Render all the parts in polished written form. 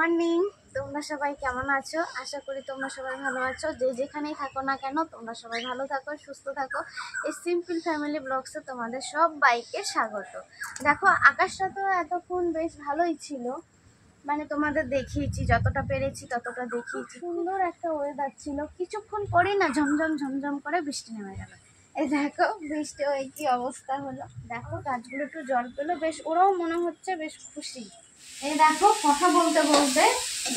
Morning. তোমরা সবাই কেমন আছো? আশা করি তোমরা সবাই ভালো আছো। যে যেখানেই থাকো না কেন তোমরা সবাই ভালো থাকো, সুস্থ থাকো। এই সিম্পল ফ্যামিলি ব্লগসে তোমাদের সবাইকে স্বাগত। দেখো, আকাশটা তো এতক্ষণ বেশ ভালোই ছিল, মানে তোমাদের দেখিয়েছি, যতটা পেরেছি ততটা দেখিয়েছি। সুন্দর একটা ওয়েদার ছিল, কিছুক্ষণ পরেই না ঝমঝম ঝমঝম করে বৃষ্টি নেমে গেল। এই দেখো বৃষ্টি ওই কি অবস্থা হলো। দেখো গাছগুলো একটু জল পেলো, বেশ ওরাও মনে হচ্ছে বেশ খুশি। এই দেখো কথা বলতে বলতে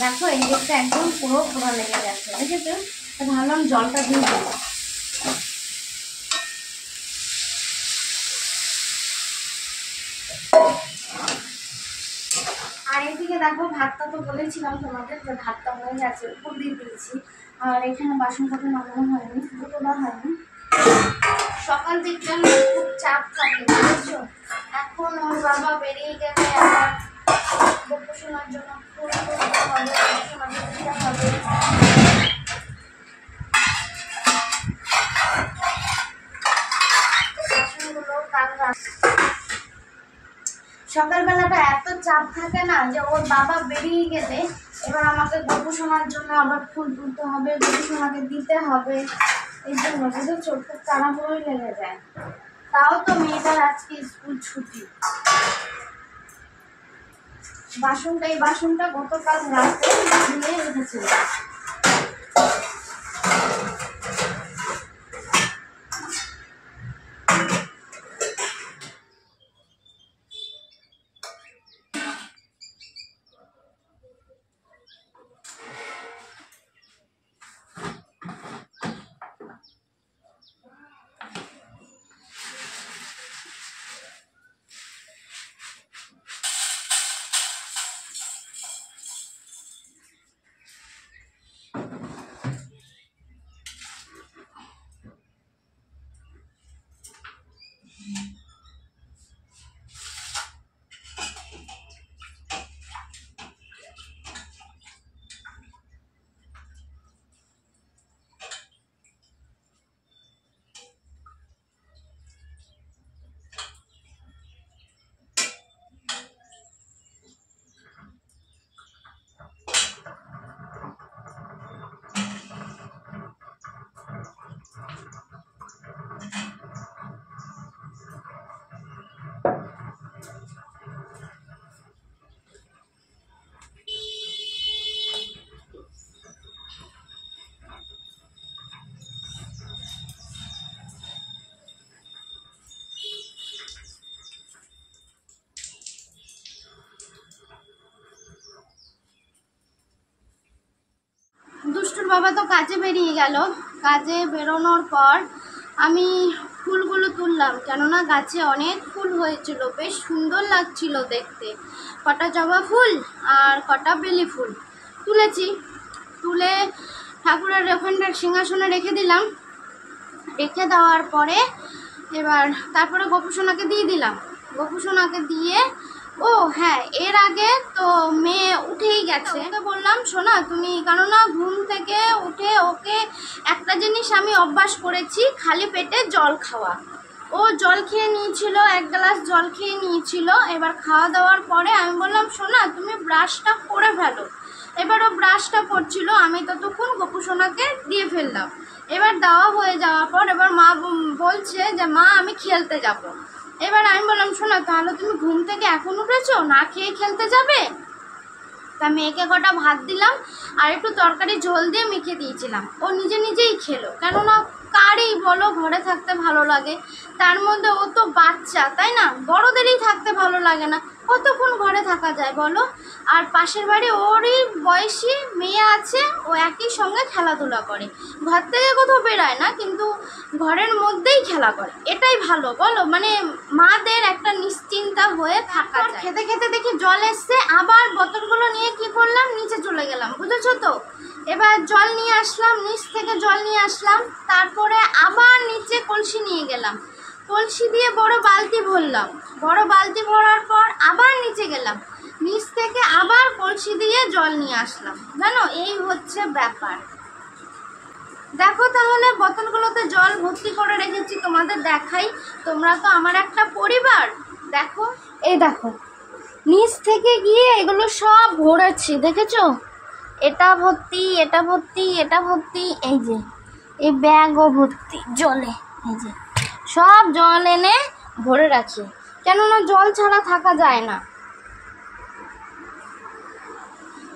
দেখো এই দিকটা একদম পুরো পুরো লেগে গেছে, দেখেছো? ভাবলাম জলটা দিয়ে দেবো। আর এইদিকে দেখো ভাতটা তো বলেছিলাম তোমাদের যে ভাতটা হয়ে গেছে, উপর দিয়ে দিয়েছি। আর এখানে বাসন পত্র নামানো হয়নি, তোলা হয়নি। সকাল দিকটা খুব চাপ থাকে, বুঝেছো? এখন ওর বাবা বেরিয়ে গেলে আবার গবেষণার জন্য ফুল তুলতে হবে, গবেষণা দিতে হবে। সকালবেলাটা এত চাপ থাকে না যে ওর বাবা বেরিয়ে গেলে এবার আমাকে গবেষণার জন্য আবার ফুল তুলতে হবে, গবেষণাকে দিতে হবে। এই জন্য বুঝেছো খুব তাড়াহুড়োই লেগে যায়। তাও তো মেয়েটার আজকে স্কুল ছুটি। এই বাসনটা গতকাল রাতে ধুয়ে রেখেছিলাম। দুষ্টুর বাবা তো কাজে বেরিয়ে গেল। কাজে বেরোনোর পর আমি ফুলগুলো তুললাম, কেননা গাছে অনেক ফুল হয়েছিল, বেশ সুন্দর লাগছিল দেখতে। কটা জবা ফুল আর কটা বেলি ফুল তুলেছি। তুলে ঠাকুরের ওখানটার সিংহাসনে রেখে দিলাম। রেখে দেওয়ার পরে এবার তারপরে গোপুসোনাকে দিয়ে দিলাম। গোপুসোনাকে দিয়ে ও হ্যাঁ, এর আগে তো মেয়ে উঠেই গেছে। ওকে বললাম, শোনা তুমি, কেননা ঘুম থেকে উঠে ওকে একটা জিনিস আমি অভ্যাস করেছি, খালি পেটে জল খাওয়া। ও জল খেয়ে নিয়েছিল, 1 গ্লাস জল খেয়ে নিয়েছিল। এবার খাওয়া দাওয়ার পরে আমি বললাম, শোনা তুমি ব্রাশটা করে ফেলো। এবার ও ব্রাশটা করছিল, আমি ততক্ষণ গোপুসোনাকে দিয়ে ফেললাম। এবার দেওয়া হয়ে যাওয়ার পর এবার মা বলছে যে মা আমি খেলতে যাব। এবার আমি বললাম, শোনা তাহলে তুমি ঘুম থেকে এখন উঠেছো, না খেয়ে খেলতে যাবে? তা মেয়েকে কটা ভাত দিলাম আর একটু তরকারি ঝোল দিয়ে মেখে দিয়েছিলাম। ও নিজে নিজেই খেলো, কেননা কারই বলো ঘরে থাকতে ভালো লাগে। তার মধ্যে ও তো বাচ্চা, তাই না? বড়দেরই থাকতে ভালো লাগে না, কতক্ষণ ঘরে থাকা যায় বলো? আর পাশের বাড়ি ওরই বয়সী মেয়ে আছে, ও একই সঙ্গে খেলাধুলা করে। ঘর থেকে কোথাও বেরোয় না, কিন্তু ঘরের মধ্যেই খেলা করে। এটাই ভালো বলো, মানে মাদের একটা নিশ্চিন্তা হয়ে থাকা যায়। খেতে খেতে দেখি জল এসছে, আবার বোতলগুলো নিয়ে কি করলাম, নিচে চলে গেলাম, বুঝেছো তো? এবার জল নিয়ে আসলাম, নিচ থেকে জল নিয়ে আসলাম। তারপরে আবার নিচে কলসি নিয়ে গেলাম, কলসি দিয়ে বড় বালতি ভরলাম। বড় বালতি ভরার পর আবার নিচে গেলাম, নিচ থেকে আবার কলসি দিয়ে জল নিয়ে আসলাম। জানো, এই হচ্ছে ব্যাপার। দেখো তাহলে বোতলগুলোতে জল ভর্তি করে রেখেছি, তোমাদের দেখাই। তোমরা তো আমার একটা পরিবার। দেখো, এই দেখো নিচ থেকে গিয়ে এগুলো সব ভরেছি, দেখেছো? এটা ভর্তি, এটা ভর্তি, এটা ভর্তি, এই যে এই ব্যাগও ভর্তি জলে, এই যে সব জল এনে ভরে রাখি, কেননা জল ছাড়া থাকা যায় না।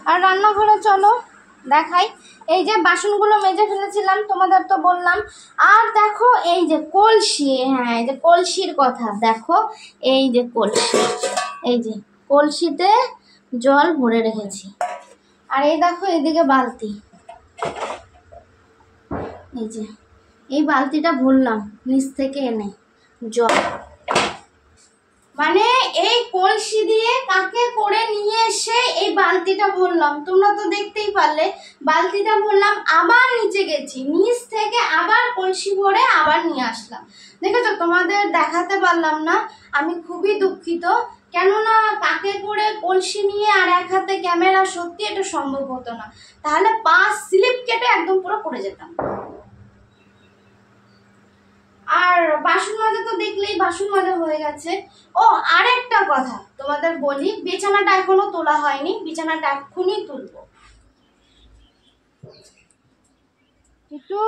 আর রান্নাঘরে চলো দেখাই, এই যে বাসনগুলো মেজে ফেলেছিলাম তোমাদের তো বললাম। আর দেখো এই যে কলসি, হ্যাঁ এই যে কলসির কথা দেখো, এই যে কলসি, এই যে কলসিতে জল ভরে রেখেছি। আর এই দেখো এদিকে বালতি, এই যে এই বালতিটা ভরলাম নিচ থেকে এনে জল, মানে এই কলসি দিয়ে কাকে করে নিয়ে এসে এই বালতিটা ভরলাম। তোমরা তো দেখতেই পারলে বালতিটা ভরলাম, আবার নিচে গেছি, নিচ থেকে আবার কলসি ভরে আবার নিয়ে আসলাম। দেখেছো, তোমাদের দেখাতে পারলাম না, আমি খুবই দুঃখিত, কেননা কাকে করে কলসি নিয়ে আর এক হাতে ক্যামেরা, সত্যি এটা সম্ভব হতো না, তাহলে পা স্লিপ কেটে একদম পুরো পড়ে যেতাম। আর বাসন মাজা তো দেখলেই বাসন মাজা হয়ে গেছে। ও আরেকটা কথা তোমাদের বলি, বিছানাটা এখনো তোলা হয়নি, বিছানাটা এক্ষুনি তুলবো। টিটু,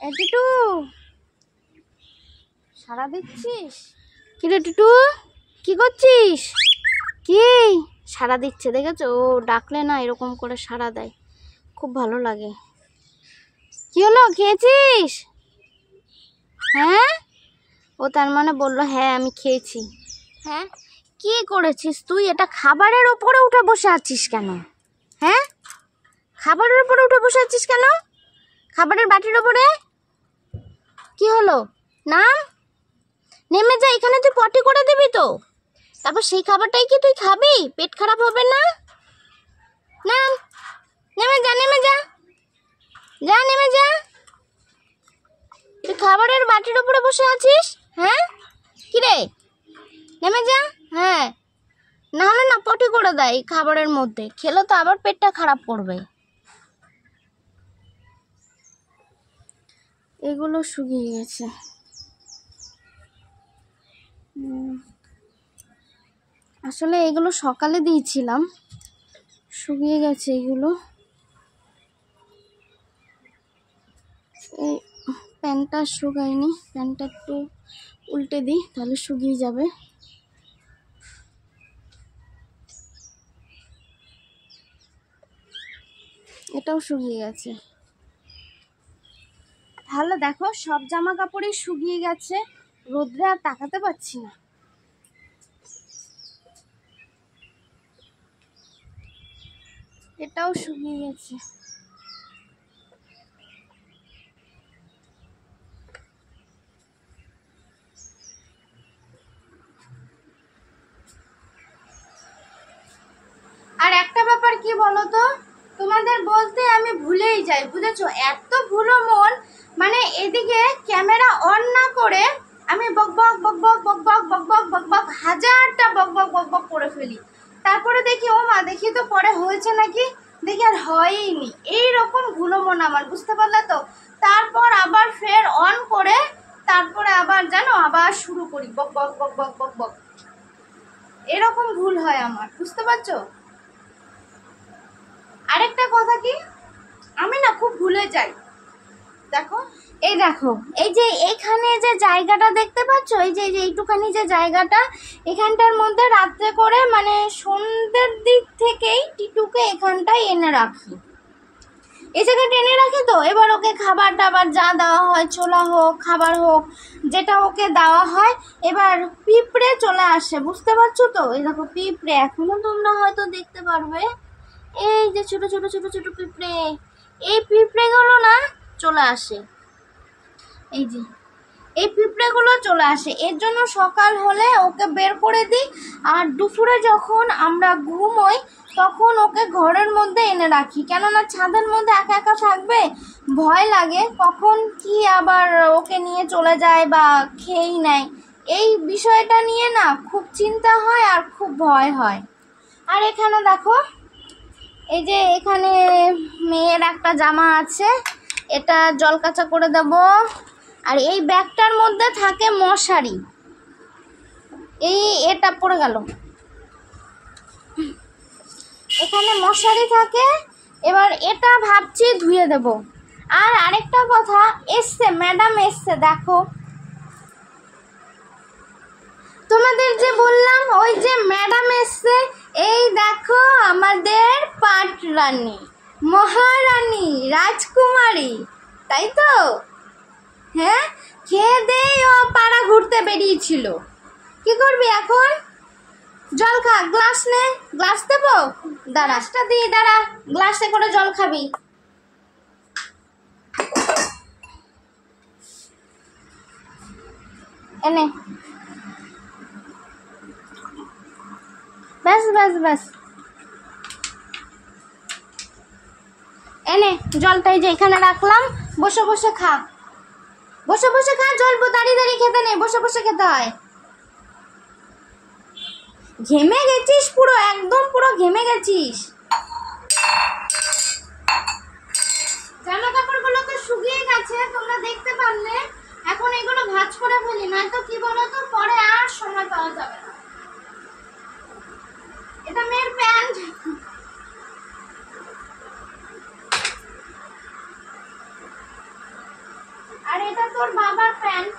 টিটু সারা দিচ্ছিস? কি রে টিটু, কি করছিস? কি সারা দিচ্ছে, দেখেছো? ও ডাকলে না এরকম করে সারা দেয়, খুব ভালো লাগে। কি হলো, খেয়েছিস? হ্যাঁ, ও তার মানে বললো হ্যাঁ আমি খেয়েছি। হ্যাঁ, কি করেছিস তুই? এটা খাবারের ওপরে উঠে বসে আছিস কেন? হ্যাঁ, খাবারের উপরে উঠে বসে আছিস কেন? খাবারের বাটির ওপরে কি হলো? নাম, নেমে যা, এখানে তুই পটি করে দিবি তো, তারপর সেই খাবারটাই কি তুই খাবি? পেট খারাপ হবে না? নাম, নেমে যা, নেমে যা, যা নেমে যা। তুই খাবারের বাটির উপরে বসে আছিস? হ্যাঁ, কি রে, নেমে যা। হ্যাঁ, না হলে না পটি করে দেয় খাবারের মধ্যে, খেলে তো আবার পেটটা খারাপ করবে। এগুলো শুকিয়ে গেছে, আসলে এগুলো সকালে দিয়েছিলাম, শুকিয়ে গেছে এগুলো। এই প্যান্টটা শুকায়নি, প্যান্টটা একটু উল্টে দিই তাহলে শুকিয়ে যাবে। এটাও শুকিয়ে গেছে। তাহলে দেখো সব জামা কাপড়ই শুকিয়ে গেছে, রোদ্রে আর তাকাতে পারছি না। এটাও শুকিয়ে গেছে। আর একটা ব্যাপার কি বলতো, তোমাদের বলতে আমি ভুলেই যাই, বুঝেছো? এত ভুলো মন, মানে এদিকে ক্যামেরা অন না করে আমি বকবক বকবক বকবক বকবক বকবক হাজারটা বকবক বকবক করে ফেলি, তারপরে দেখি ও মা, দেখি তো পরে হয়েছে নাকি, দেখি আর হয়ইনি। এইরকম ভুলো মন আমার, বুঝতে পারলে তো? তারপর আবার ফের অন করে তারপরে আবার জানো আবার শুরু করি বকবক বকবক বকবক, এরকম ভুল হয় আমার, বুঝতে পারছো? আরেকটা কথা কি, আমি না খুব ভুলে যাই। দেখো, এই দেখো, এই যে এখানে যে জায়গাটা দেখতে পাচ্ছ, এই যে এইটুখানি যে জায়গাটা, এখানটার মধ্যে রাত্রে করে মানে সন্ধ্যের দিক থেকেই টিটুকে এখানটায় এনে রাখি, এই জায়গাটা এনে রাখি। তো এবার ওকে খাবার টাবার যা দেওয়া হয়, ছোলা হোক খাবার হোক যেটা ওকে দেওয়া হয়, এবার পিঁপড়ে চলে আসে, বুঝতে পারছো তো? এই দেখো পিঁপড়ে, এখনো তোমরা হয়তো দেখতে পারবে, এই যে ছোট ছোট ছোট ছোট পিঁপড়ে, এই পিঁপড়েগুলো না চলে আসে, এই যে এই পিঁপড়েগুলো চলে আসে। এর জন্য সকাল হলে ওকে বের করে দিই, আর দুপুরে যখন আমরা ঘুমোই তখন ওকে ঘরের মধ্যে এনে রাখি, কেননা ছাদের মধ্যে একা একা থাকবে, ভয় লাগে কখন কি আবার ওকে নিয়ে চলে যায় বা খেয়েই নেয়, এই বিষয়টা নিয়ে না খুব চিন্তা হয় আর খুব ভয় হয়। আর এখানে দেখো, এই যে এখানে মেয়ের একটা জামা আছে, এটা জল কাচা করে দেব। আর এই ব্যাগটার মধ্যে থাকে মশারি, এটা পড়ে গেল। এখানে মশারি থাকে, এবার এটা ভাবছি ধুয়ে দেব। আর আরেকটা কথা, এসছে ম্যাডাম এসছে, দেখো তোমাদের যে বললাম ওই যে ম্যাডাম এসছে, এই দেখো আমাদের পাট রানী, মহারানী, রাজকুমারী, তাই তো? হ্যাঁ, খেয়ে দেই ও পাড়া ঘুরতে বেরিয়েছিল। কি করবি এখন? জল খা, গ্লাস নে, গ্লাস দেবো, দাঁড়াসটা দিই, দাঁড়া, গ্লাসে করে জল খাবি। এনে, ব্যাস ব্যাস ব্যাস, এনে জলটাই যে এখানে রাখলাম, বসে বসে খা, বসে বসে খা, জল দাঁড়িয়ে দাঁড়িয়ে খেতে নেই, বসে বসে খেতে হয়। ঘেমে গেছিস পুরো, একদম পুরো ঘেমে গেছিস। জামা কাপড়গুলো তো শুকিয়ে গেছে, তোমরা দেখতে পারলে। এখন এগুলো ভাঁজ করে ফেলি, নয়তো কি বলতো পরে আর সময় পাওয়া যাবে না। এটা মেয়ের প্যান্ট, আর এটা তোর বাবার প্যান্ট।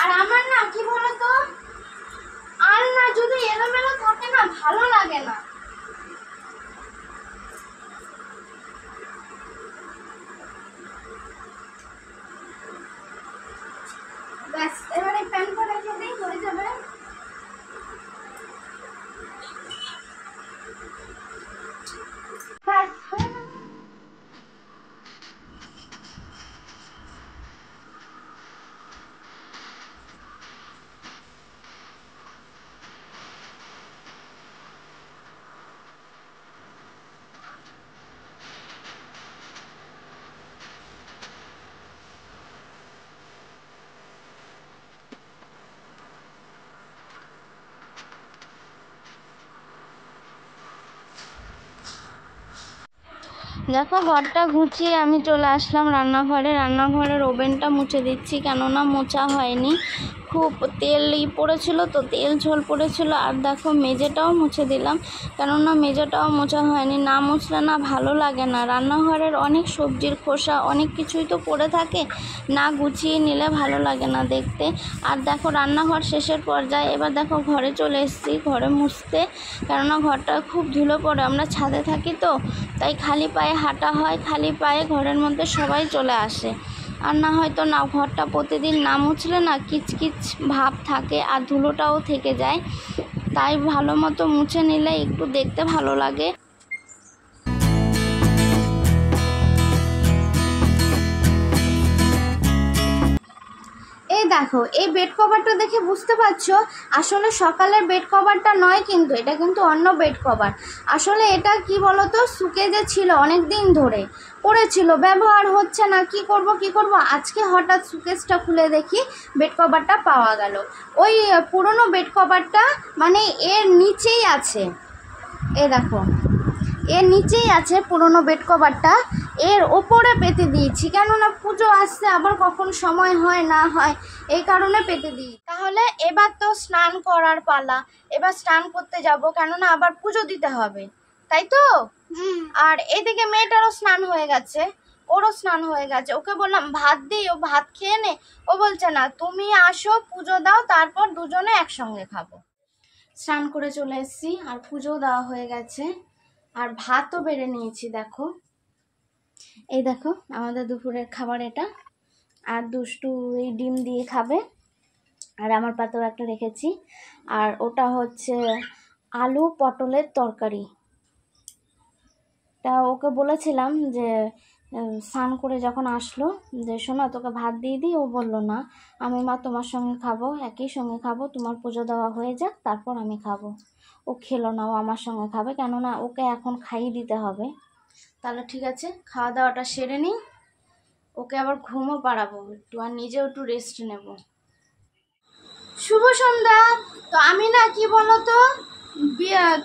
আর আমার না কি বলতো, আর না যদি এলোমেলো থাকে না ভালো লাগে না। ব্যাস, এবারে প্যান্টটা রেখে দিই, হয়ে যাবে। দেখো ঘরটা গুছিয়ে আমি চলে আসলাম রান্নাঘরে। রান্নাঘরের ওভেনটা মুছে দিচ্ছি, কেননা মোছা হয়নি, খুব তেল পড়েছিল তো, তেল ঝোল পড়েছিল। আর দেখো মেঝেটাও মুছে দিলাম, কেননা মেঝেটাও মোছা হয়নি, না মুছলে না ভালো লাগে না। রান্নাঘরের অনেক সবজির খোসা অনেক কিছুই তো পড়ে থাকে, না গুছিয়ে নিলে ভালো লাগে না দেখতে। আর দেখো রান্নাঘর শেষের পর্যায়ে, এবার দেখো ঘরে চলে এসেছি, ঘরে মুছতে, কেননা ঘরটা খুব ধুলো পড়ে, আমরা ছাদে থাকি তো, তাই খালি পায়ে হাঁটা হয়, খালি পায়ে ঘরের মধ্যে সবাই চলে আসে। আর না হয়তো না, ঘরটা প্রতিদিন না মুছলে না কিচকিচ ভাব থাকে আর ধুলোটাও থেকে যায়, তাই ভালো মতো মুছে নিলে একটু দেখতে ভালো লাগে। এই দেখো এই বেড কভারটা দেখে বুঝতে পারছো, আসলে সকালের বেড কভারটা নয়, কিন্তু এটা কিন্তু অন্য বেড কভার। আসলে এটা কি বলতো, শুকে যে ছিল অনেক দিন ধরে পড়েছিল, ব্যবহার হচ্ছে না, কি করব, আজকে হঠাৎ সুকেসটা খুলে দেখি বেড কভারটা পাওয়া গেল। ওই পুরনো বেড কভারটা মানে এর নিচেই আছে, এই দেখো এর নিচেই আছে পুরনো বেড কভারটা, এর ওপরে পেতে দিয়েছি, কেননা পুজো আসছে, আবার কখন সময় হয় না হয়, এই কারণে পেতে দিই। তাহলে এবার তো স্নান করার পালা, এবার স্নান করতে যাব, কেননা আবার পুজো দিতে হবে, তাই তো? আর এদিকে মেয়েটারও স্নান হয়ে গেছে, ওরও স্নান হয়ে গেছে, ওকে বললাম ভাত দিই, ও ভাত খেয়ে নে, ও বলছে না, তুমি আসো পুজো দাও, তারপর দুজনে একসঙ্গে খাবো। স্নান করে চলে এসেছি, আর পুজো দেওয়া হয়ে গেছে, আর ভাতও বেড়ে নিয়েছি। দেখো এই দেখো আমাদের দুপুরের খাবার এটা, আর দুষ্টু এই ডিম দিয়ে খাবে, আর আমার পাতেও একটা রেখেছি, আর ওটা হচ্ছে আলু পটলের তরকারি। তা ওকে বলেছিলাম যে স্নান করে যখন আসলো যে শোনো তোকে ভাত দিয়ে দিই, ও বললো না, আমি মা তোমার সঙ্গে খাবো, একই সঙ্গে খাবো, তোমার পুজো দেওয়া হয়ে যাক তারপর আমি খাবো। ও খেলো না, ও আমার সঙ্গে খাবে, কেননা ওকে এখন খাইয়ে দিতে হবে। তাহলে ঠিক আছে, খাওয়া দাওয়াটা সেরে নিই, ওকে আবার ঘুমও পাড়াবো একটু, আর নিজেও একটু রেস্ট নেব। শুভ সন্ধ্যা। তো আমি না কি বলতো,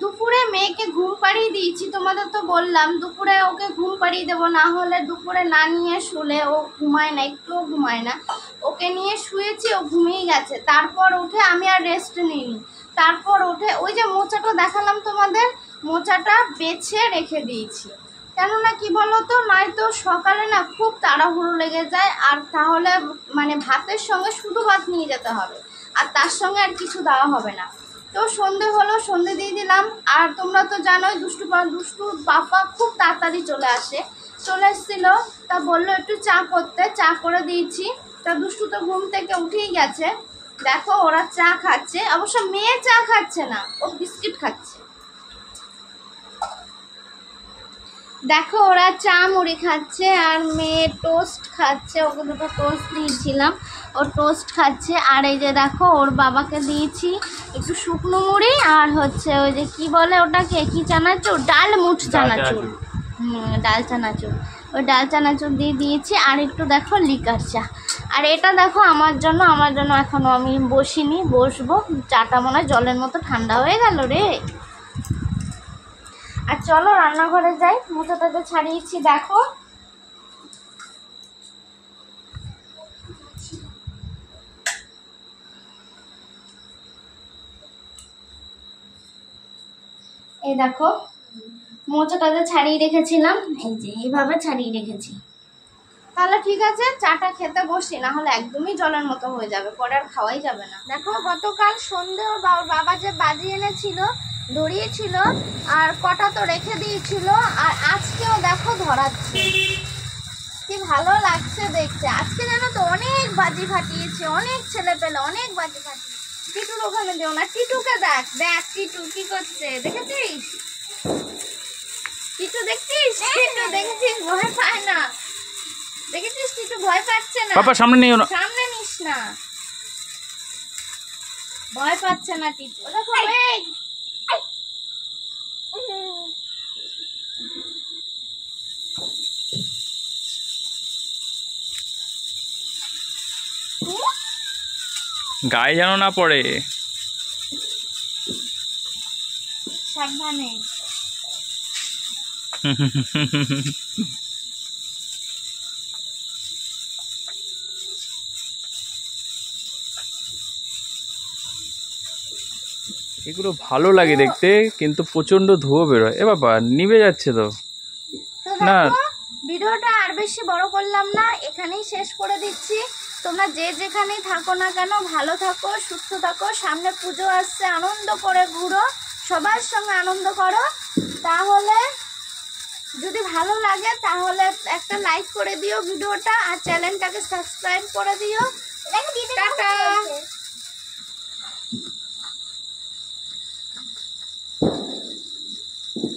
দুপুরে মেয়েকে ঘুম পাড়িয়ে দিয়েছি, তোমাদের তো বললাম দুপুরে ওকে ঘুম পাড়িয়ে দেবো, না হলে দুপুরে না নিয়ে শুলে ও ঘুমায় না, একটুও ঘুমায় না। ওকে নিয়ে শুয়েছি, ও ঘুমিয়ে গেছে। তারপর উঠে আমি আর রেস্ট নিইনি, তারপর উঠে ওই যে মোচাটা দেখালাম তোমাদের, মোচাটা বেছে রেখে দিয়েছি। কেননা কি বলতো, নয়তো সকালে না খুব তাড়াহুড়ো লেগে যায়, আর তাহলে মানে ভাতের সঙ্গে শুধু ভাত নিয়ে যেতে হবে, আর তার সঙ্গে আর কিছু দেওয়া হবে না। তো সন্ধে হলো, সন্ধে দিয়ে দিলাম। আর তোমরা তো জানোই দুষ্টুর বাবা খুব তাড়াতাড়ি চলে এসেছিল। তা বললো একটু চা করতে, চা করে দিয়েছি। তা দুষ্টু তো ঘুম থেকে উঠেই গেছে। দেখো ওরা চা খাচ্ছে, অবশ্য মেয়ে চা খাচ্ছে না, ও বিস্কিট খাচ্ছে। দেখো ওরা চা মুড়ি খাচ্ছে, আর মেয়ে টোস্ট খাচ্ছে, ওকে দুটো টোস্ট দিয়েছিলাম, ও টোস্ট খাচ্ছে। আর এই যে দেখো ওর বাবাকে দিয়েছি একটু শুকনো মুড়ি, আর হচ্ছে ওই যে কি বলে ওটাকে, কি চানাচুর, ডালমুট চানাচুর, ডাল চানাচুর, ওই ডাল চানাচুর দিয়ে দিয়েছি। আর একটু দেখো লিকার চা। আর এটা দেখো আমার জন্য এখনো আমি বসিনি, বসবো। চাটা মনে হয় জলের মতো ঠান্ডা হয়ে গেল রে। আর চলো রান্নাঘরে যাই, মোচাটাতে ছাড়িয়েছি দেখো। এই দেখো মোচাটাতে ছাড়িয়ে রেখেছিলাম, এই যে এইভাবে ছাড়িয়ে রেখেছি। তাহলে ঠিক আছে, চাটা খেতে বসি, না হলে একদমই জলের মতো হয়ে যাবে, পরে আর খাওয়াই যাবে না। দেখো গতকাল সন্ধে ওর বাবা যে বাজি এনেছিল, ধরিয়েছিল, আর কটা তো রেখে দিয়েছিল, আর আজকেও দেখো ধরাচ্ছে। কি ভালো লাগছে দেখতে। আজকে জানো তো অনেক বাজি ফাটিয়েছে, অনেক ছেলে পেলে অনেক বাজি ফাটিয়েছে। টিটুর ওখানে যেও না, টিটুকে দেখ, টিটু কি করছে দেখেছিস? টিটু দেখছিস? টিটু দেখেছিস? ভয় পায় না, দেখেছিস? টিটু ভয় পাচ্ছে না। বাবা সামনে নিও না, সামনে নিস না, ভয় পাচ্ছে না টিটু। দেখো গায়ে যেন না পড়ে, সাবধানে। এগুলো ভালো লাগে দেখতে, কিন্তু প্রচন্ড ধুয়ো বেরোয়। এ বাবা নিভে যাচ্ছে তো না। ভিডিওটা আর বেশি বড় করলাম না, এখানেই শেষ করে দিচ্ছি। তোমরা যে যেখানেই থাকো না কেন ভালো থাকো, সুস্থ থাকো। সামনে পুজো আসছে, আনন্দ করে ঘুরো, সবার সঙ্গে আনন্দ করো। তাহলে যদি ভালো লাগে তাহলে একটা লাইক করে দিও ভিডিওটা, আর চ্যানেলটাকে সাবস্ক্রাইব করে দিও। টাটা।